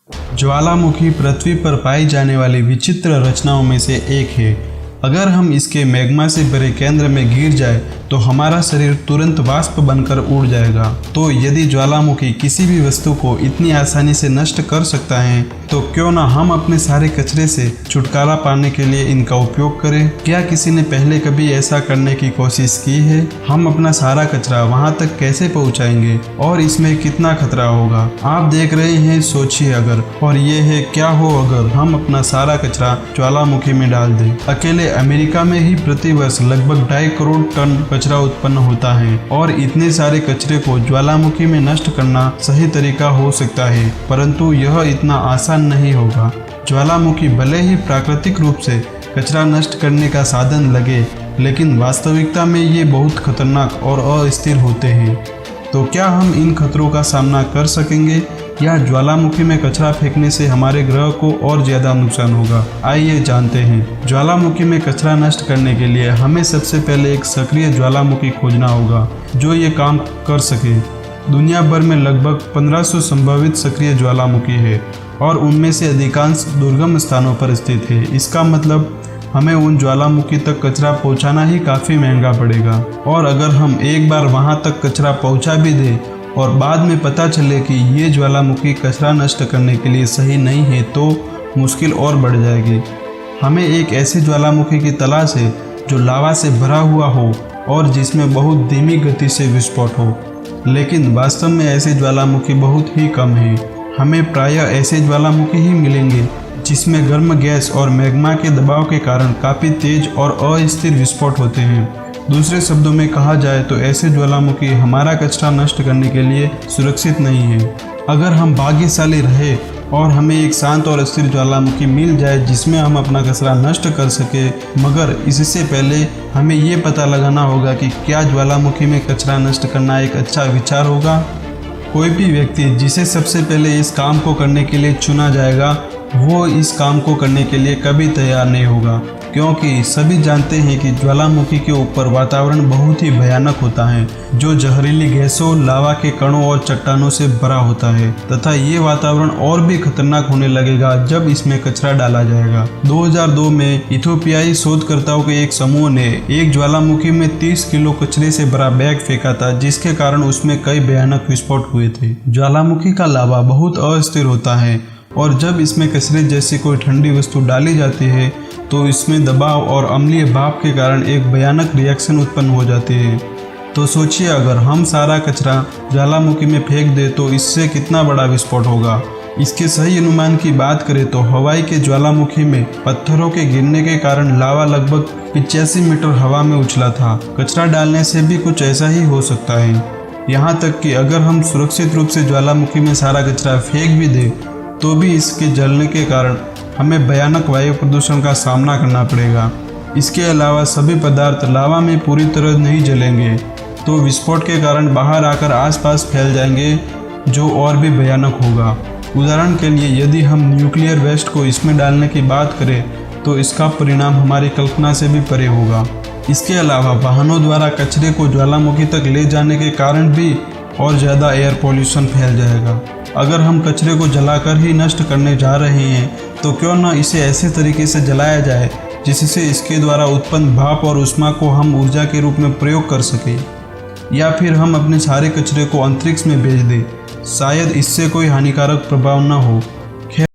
ज्वालामुखी पृथ्वी पर पाई जाने वाली विचित्र रचनाओं में से एक है। अगर हम इसके मैग्मा से भरे केंद्र में गिर जाए तो हमारा शरीर तुरंत वाष्प बनकर उड़ जाएगा। तो यदि ज्वालामुखी किसी भी वस्तु को इतनी आसानी से नष्ट कर सकता है तो क्यों ना हम अपने सारे कचरे से छुटकारा पाने के लिए इनका उपयोग करें। क्या किसी ने पहले कभी ऐसा करने की कोशिश की है? हम अपना सारा कचरा वहां तक कैसे पहुंचाएंगे और इसमें कितना खतरा होगा? आप देख रहे हैं सोचिए अगर, और ये है क्या हो अगर हम अपना सारा कचरा ज्वालामुखी में डाल दें। अकेले अमेरिका में ही प्रतिवर्ष लगभग 2.5 करोड़ टन कचरा उत्पन्न होता है और इतने सारे कचरे को ज्वालामुखी में नष्ट करना सही तरीका हो सकता है, परंतु यह इतना आसान नहीं होगा। ज्वालामुखी भले ही प्राकृतिक रूप से कचरा नष्ट करने का साधन लगे, लेकिन वास्तविकता में ये बहुत खतरनाक और अस्थिर होते हैं। तो क्या हम इन खतरों का सामना कर सकेंगे या ज्वालामुखी में कचरा फेंकने से हमारे ग्रह को और ज्यादा नुकसान होगा? आइए जानते हैं। ज्वालामुखी में कचरा नष्ट करने के लिए हमें सबसे पहले एक सक्रिय ज्वालामुखी खोजना होगा जो ये काम कर सके। दुनिया भर में लगभग 1500 संभावित सक्रिय ज्वालामुखी है और उनमें से अधिकांश दुर्गम स्थानों पर स्थित है। इसका मतलब हमें उन ज्वालामुखी तक कचरा पहुंचाना ही काफ़ी महंगा पड़ेगा, और अगर हम एक बार वहां तक कचरा पहुंचा भी दें और बाद में पता चले कि ये ज्वालामुखी कचरा नष्ट करने के लिए सही नहीं है तो मुश्किल और बढ़ जाएगी। हमें एक ऐसे ज्वालामुखी की तलाश है जो लावा से भरा हुआ हो और जिसमें बहुत धीमी गति से विस्फोट हो, लेकिन वास्तव में ऐसे ज्वालामुखी बहुत ही कम हैं। हमें प्रायः ऐसे ज्वालामुखी ही मिलेंगे जिसमें गर्म गैस और मैग्मा के दबाव के कारण काफ़ी तेज और अस्थिर विस्फोट होते हैं। दूसरे शब्दों में कहा जाए तो ऐसे ज्वालामुखी हमारा कचरा नष्ट करने के लिए सुरक्षित नहीं है। अगर हम भाग्यशाली रहे और हमें एक शांत और स्थिर ज्वालामुखी मिल जाए जिसमें हम अपना कचरा नष्ट कर सके, मगर इससे पहले हमें ये पता लगाना होगा कि क्या ज्वालामुखी में कचरा नष्ट करना एक अच्छा विचार होगा। कोई भी व्यक्ति जिसे सबसे पहले इस काम को करने के लिए चुना जाएगा वो इस काम को करने के लिए कभी तैयार नहीं होगा, क्योंकि सभी जानते हैं कि ज्वालामुखी के ऊपर वातावरण बहुत ही भयानक होता है जो जहरीली गैसों, लावा के कणों और चट्टानों से भरा होता है, तथा ये वातावरण और भी खतरनाक होने लगेगा जब इसमें कचरा डाला जाएगा। 2002 में इथियोपियाई शोधकर्ताओं के एक समूह ने एक ज्वालामुखी में 30 किलो कचरे से भरा बैग फेंका था, जिसके कारण उसमें कई भयानक विस्फोट हुए थे। ज्वालामुखी का लावा बहुत अस्थिर होता है और जब इसमें कचरे जैसी कोई ठंडी वस्तु डाली जाती है तो इसमें दबाव और अम्लीय भाप के कारण एक भयानक रिएक्शन उत्पन्न हो जाती है। तो सोचिए अगर हम सारा कचरा ज्वालामुखी में फेंक दें तो इससे कितना बड़ा विस्फोट होगा। इसके सही अनुमान की बात करें तो हवाई के ज्वालामुखी में पत्थरों के गिरने के कारण लावा लगभग 85 मीटर हवा में उछला था। कचरा डालने से भी कुछ ऐसा ही हो सकता है। यहाँ तक कि अगर हम सुरक्षित रूप से ज्वालामुखी में सारा कचरा फेंक भी दें तो भी इसके जलने के कारण हमें भयानक वायु प्रदूषण का सामना करना पड़ेगा। इसके अलावा सभी पदार्थ लावा में पूरी तरह नहीं जलेंगे तो विस्फोट के कारण बाहर आकर आसपास फैल जाएंगे, जो और भी भयानक होगा। उदाहरण के लिए यदि हम न्यूक्लियर वेस्ट को इसमें डालने की बात करें तो इसका परिणाम हमारी कल्पना से भी परे होगा। इसके अलावा वाहनों द्वारा कचरे को ज्वालामुखी तक ले जाने के कारण भी और ज़्यादा एयर पॉल्यूशन फैल जाएगा। अगर हम कचरे को जलाकर ही नष्ट करने जा रहे हैं तो क्यों न इसे ऐसे तरीके से जलाया जाए जिससे इसके द्वारा उत्पन्न भाप और ऊष्मा को हम ऊर्जा के रूप में प्रयोग कर सकें, या फिर हम अपने सारे कचरे को अंतरिक्ष में भेज दें। शायद इससे कोई हानिकारक प्रभाव न हो,